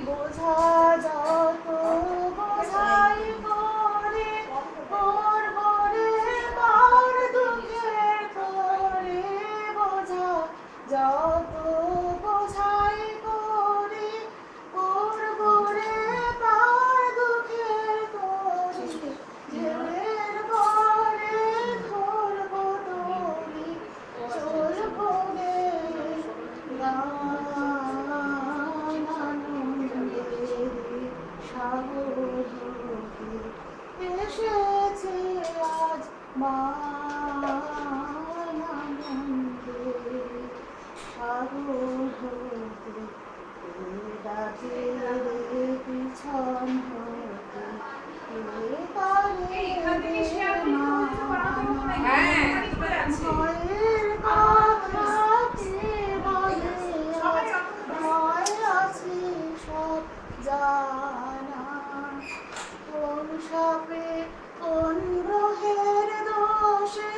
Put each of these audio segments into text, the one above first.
বোঝা যত বোঝাই করে পরবরে পার দুঃখের করে বোঝা যত বোঝাই করে পরবরে পার দুঃখের করে ঢেউয়ের বরে ধরবো দড়ি চলবো গে সাগর হতে এসেছে আজ মায়ানন্দে সাগর হতে ডাকে পিছন হতে ভয়ের কাছে বলে ভয় আছে সব জানা কোন সাপে কোন গ্রহের দোষে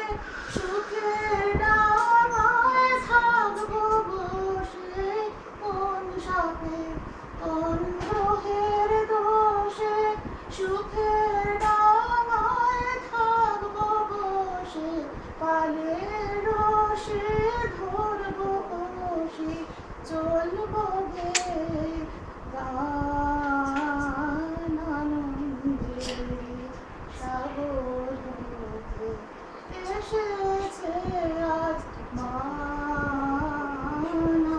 সুখের ডাঙায় থাকবো বসে কোন সাপে কোন গ্রহের দোষে সুখের ডাঙায় থাকবো বসে পালের রসে ধরবো কষে চলবো গে গান আনন্দে সাগর হতে এসেছে আজ মান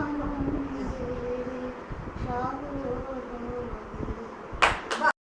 আনন্দে সাগর হতে